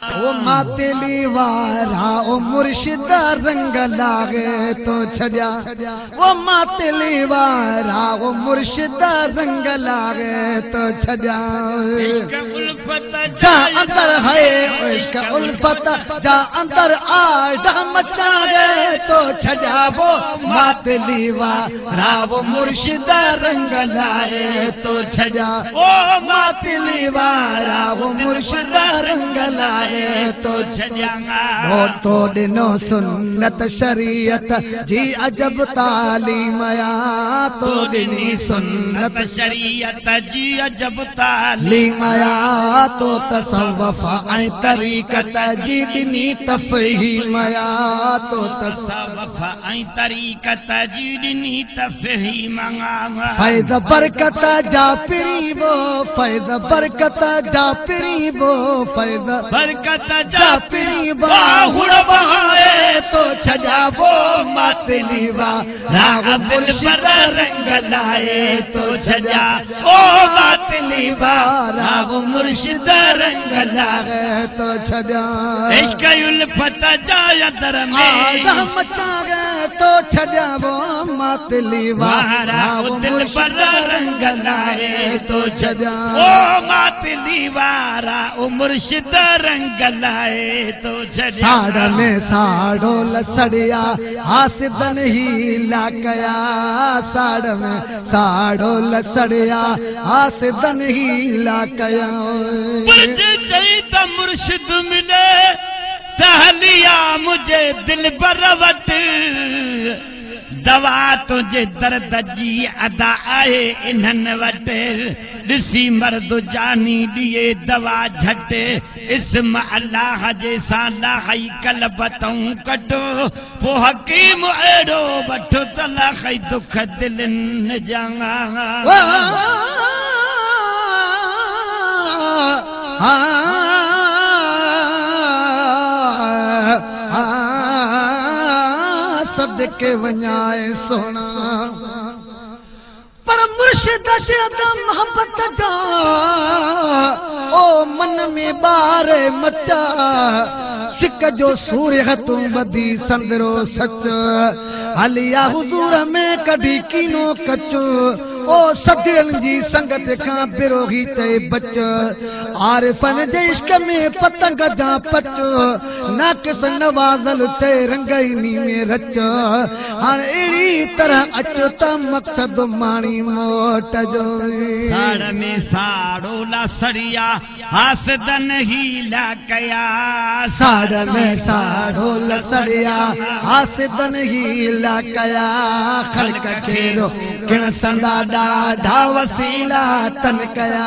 वो मातेली वारा ओ मुर्शिदा रंग लागे तो छजा। वो मातेली वारा ओ मुर्शिदा रंग लागे तो छजा। जा अंदर है इश्क उल्फत जा अंदर आड़ा मचागे तो छजा। वो मातेली वारा वो मुर्शिदा रंग लागे तो छजा। ओ मातेली वारा वो मुर्शिदा रंग लागे तो छजांगा। वो तो दिनो सुन्नत शरीयत जी अजब तालीम या। तो दिनी सुन्नत शरीयत जी अजब तालीम या। तो तसव्वुफ ऐं तरीक़त जी दिनी तफ़हीम या। तो तसव्वुफ ऐं तरीक़त जी दिनी तफ़हीम या। फैज़ बरकत जा पिरीबो फैज़ बरकत जा पिरीबो फैज़ बरकत जा पिरीबो हुड़ बहाए तो छजाबो मातली वारा मुर्शिदा रंग लाए तो छजा। ओ मातली वारा मुर्शिदा रंग लाए तो छजा। इश्क उल्फत जाया दर में मचागे तो छजाबो मातली वारा मुर्शिदा रंग लाए तो छजा। ओ मातली वारा मुर्शिदा रंग लाए तो छजा। साड़ में साड़ो लसड़िया हासिदन ही लाकया। साड़ में साड़ो लसड़िया हासिदन ही लाकया। चाहिए मुर्शिद मिले तहलिया मुझे दिल बरवट। दवा तुझे दर्द जी अदा आहे इन्हनि वटि। ॾिसी मर्द जानी दिए दवा झट। इस्म अल्लाह जे सां लाही कलबतूं कटो। पोइ हकीम अहिड़ो वठो त लाही दुख दिलनि जा। सदके वञाए सोना पर मुर्शिद से मोहब्बत जा। ओ मन में बारे मचा सिक जो सूर्य तू बदी संदरो सच। हलिया हुजूर में कभी कीनो कचो। ओ सदियन जी संगत का बिरोही ते बच। आरिफन जे इश्क में पतंग जा पच। नाकिस नवाज़ल ते रंगईनी में रच। हाण अहिड़ी तरह अचो त मक़सद माणी मोट जो। साड़ में साड़ो लसड़िया हासिदन ही लाकया। साड़ में साड़ो लसड़िया हासिदन ही लाकया। खल्क खेरो किण संदा ॾाढा वसीला तन कया।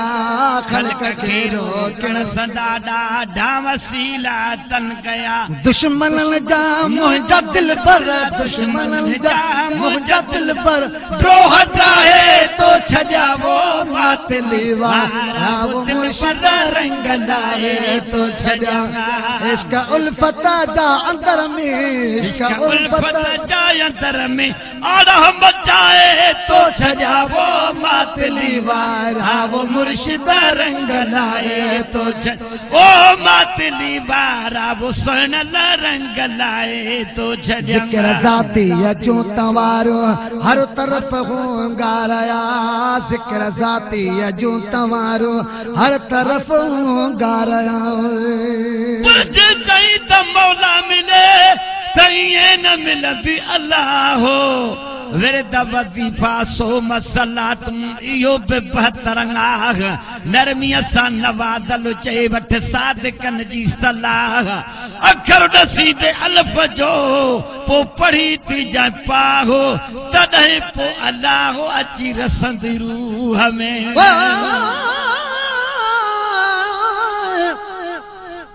खल्क खेरो किण संदा ॾाढा वसीला तन कया। दुश्मननि जा मुंहिंजा दिल पर दुश्मननि जा मुंहिंजा दिल पर द्रोह ठाहे तो छजावो मातली वारा मुर्शिदा रंग लाए तो छजा। इश्क उल्फत जा अंदर में इश्क उल्फत जा अंदर में आड़ा बचाए तो छजावो मातली वारा वो मुर्शिदा रंग लाए तो छजा। ओ मातली वारा वो सोनल रंग लाए तो छजा। जिक्र ज़ाती अचूं तवारो हर तरफ हूं गारया। जिक्र ज़ाती अचूं तवारो हर तरफ हूं गारया। मुझे चाहिए त मौला मिले तइए न मिलंदी अल्लाह हो। विरद वज़ीफ़ा सो मसला तुम इहो बि बहतर आह। नरमीअ सां नवाज़ल चए वठ सादिकनि जी सलाह। अखर ॾसी दे अल्फ जो पोइ पढ़ी थी जाए पाहो। तॾहिं पोइ अल्लाह अची रसंदी रूह में।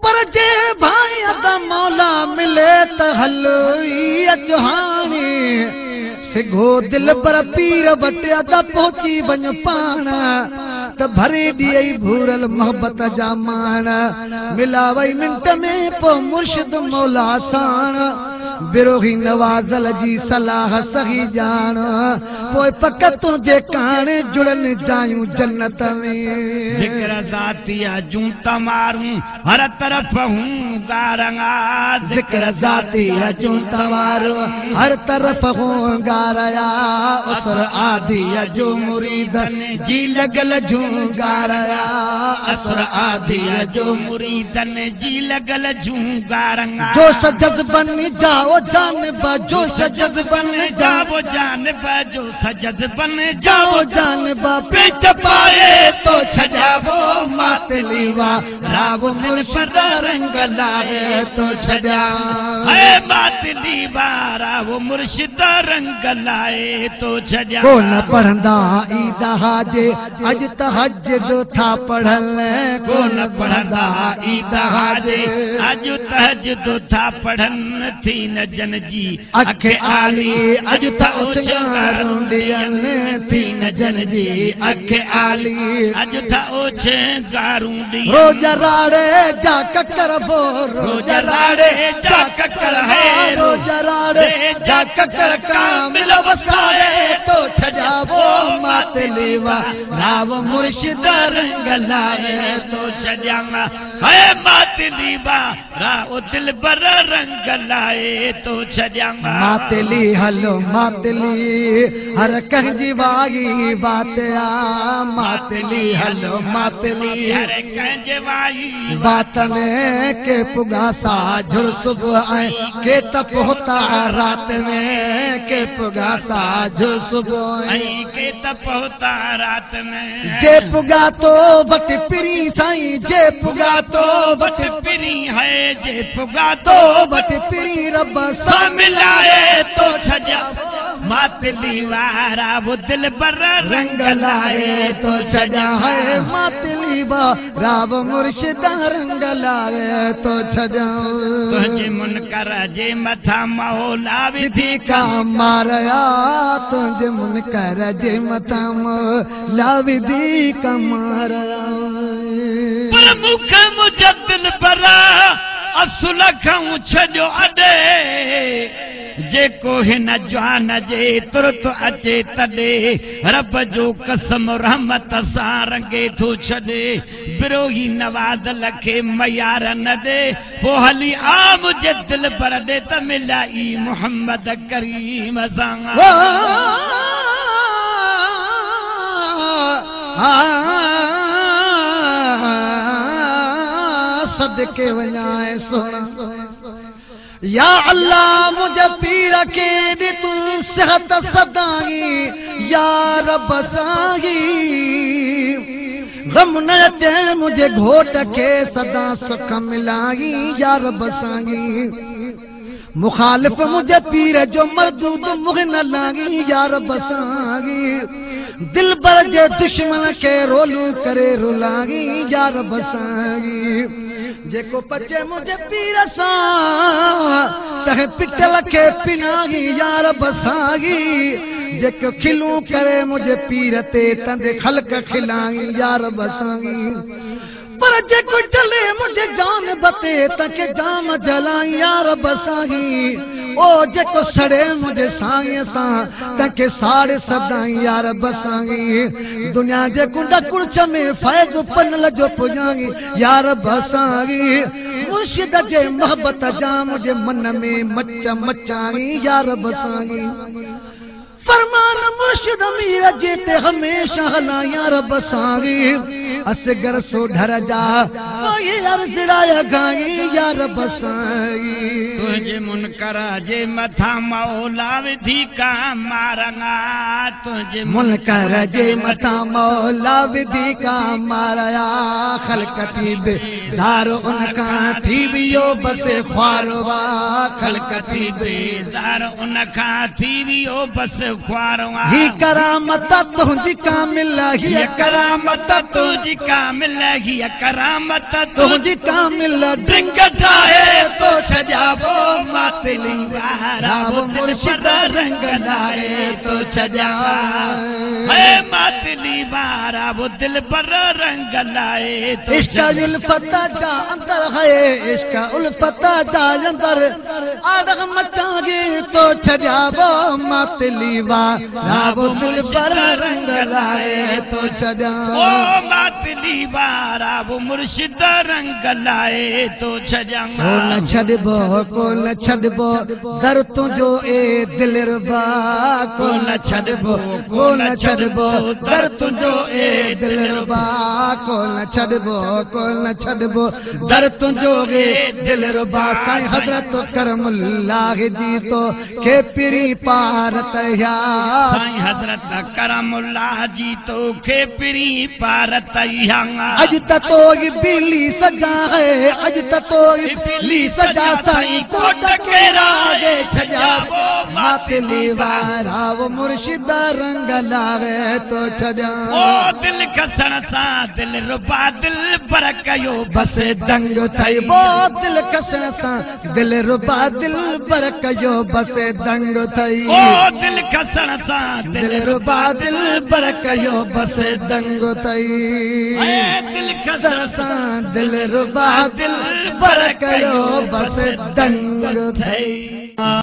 पर जे भाई अदा मौला मिले त हल अजहानी। सिघो दिल पर पीर वटि अदा पहुची वञ पाण। त भरे ॾियई भूरल मोहब्बत जा माण। मिलावई मिंट में पोइ मुर्शिद मौला साण। बिरोही नवाज़ल जी सलाह सही जान पोइ पक तुंहिंजे काणे जुड़न जायूं जन्नत में ज़िक्र ज़ातिया जूं तमारूं हर तरफ हूं गारंगा ज़िक्र ज़ातिया जूं तमारूं हर तरफ हूं गारया असर आदिया जो मुरीदन जी लगल जूं गारया असर आदिया जो मुरीदन जी लगल जूं गारंगा जो सजद बन जाओ जानबा जो सजद बन जाओ जानबा जो सजद बन जाओ जानबा पेट पाए तो छजावो मातलीवा राव मुर्शिद रंग लाए तो छजा है मातलीवा राव मुर्शिद रंग लाए तो छजा को न पढ़ंदा ईदा हाजे अज तहज्जुद था पढ़ल को न पढ़ंदा ईदा हाजे अज तहज्जुद था पढ़न थी न जन जी अखे आली अज त उछारूं दियन थी न जन जी अखे आली अज था ओछे गारूं दी रोज राड़े जा ककर बो रोज राड़े जा ककर है रोज राड़े जा ककर कामिल वसारे तो छजावो मातलीवा राव मुर्शिद रंग लाए तो छजांगा है मातलीवा राव दिल बर रंग लाए तो छजांगा मातली हलो मातली हर कंजी वागी बात आ मातली हलो मातली हर कंजी वागी बात में के पुगा सा झुर सुबह आए के तप होता रात में के पुगा सा झुर सुबह आई के तप होता रात में जे पुगा तो बट पिरी साईं जे पुगा तो बट पिरी है जे पुगा तो बट पिरी रब सा मिलाए तो छजा मातली वारा वो दिल बर रंग लाए तो छजा है मातली राव मुर्शिद रंग लाए तो छजा तुझे मुनकर जे मथा मौला विधि का मारया तुझे मुनकर जे मथा मौला विधि का मारया पर मुख मुझे दिल बरा असुल खाऊं छजो अडे जेको हिन जवान जे तुरत अचे तॾे रब जो कसम रहमत सां रंगे थो छॾे बिरोही नवाज़ल खे मयार न दे पोइ हली आ मुंहिंजे दिल पर दे त मिलाई मोहम्मद करीम सां सदके वञाए सोना या अल्लाह मुझे पीर के दे तू सेहत सदाई या रब सागी गम न अचे मुझे घोट के सदा सुख मिलाई या रब सागी मुखालिफ मुझे पीर जो मरदूद मुझे न लागी या रब सागी दिल बर जे दुश्मन के रोलू करे रुलागी या रब सागी जेको पचे मुझे पीर सां तह पिटल के पिनागी यार बसागी जेको खिलू करे मुझे पीर ते तंदे खलक खिलागी यार बसागी पर जेको चले मुझे जान बते तके जाम जलाई यार बसागी ओ जेको सड़े मुझे साईं सां तके साड़े सदाई यार बसागी दुनिया जे कुंड कुड़च में फैज़ पनल जो पुजागी यार बसागी मुर्शिद जे मोहब्बत जा मुझे मन में मच मचाई यार बसागी फरमान मुर्शिद मीर जेते हमेशा हला यार बसागी असगर सो ढर जा ये यार जिड़ाया गाई यार बसागी तुझे मुनकर जे मथा मौला विधि का मारंगा तुझे मुनकर जे मथा मौला विधि का मारया खलकती बेदार उनका थी वियो बस ख्वारवा खलकती बेदार उनका थी वियो बस ख्वारो ही करामत तुंहिंजी कामिल हीअ करामत तुंहिंजी कामिल हीअ करामत तुंहिंजी कामिल ड्रिंक ठाहे तो छजाबो मातली वारा वो मुर्शिद रंग लाए तो छजा है मातली वारा वो दिल पर रंग लाए तो इश्क उल्फत जा अंदर है इश्क उल्फत जा अंदर आदग मचागे तो छजाबो मातली वारा वो दिल पर रंग लाए तो छजा ओ मातली वारा वो मुर्शिद रंग लाए तो छजा को न छॾबो दर तुंहिंजो ए दिलरुबा को न छॾबो दर तुंहिंजो ए दिलरुबा को न छॾबो दर तुंहिंजो ए दिलरुबा साईं हज़रत करमुल्लाह जी तो के पिरी पार तया साईं हज़रत करमुल्लाह जी तो के पिरी पार तया अज तो बिली सजा है अज तो बिली सजा साईं कोट के रागे छजाबो मातली वारा वो मुर्शिद रंग लावे तो छजा ओ दिल खसण सा दिल रुबा दिल पर कयो बस दंग थई वो दिल खसण सा दिल रुबा दिल पर कयो बस दंग थई ओ दिल खसण सा दिल रुबा दिल पर कयो बस दंग थई दिल खसण सा दिल रुबा दिल पर कयो बस दंग थई।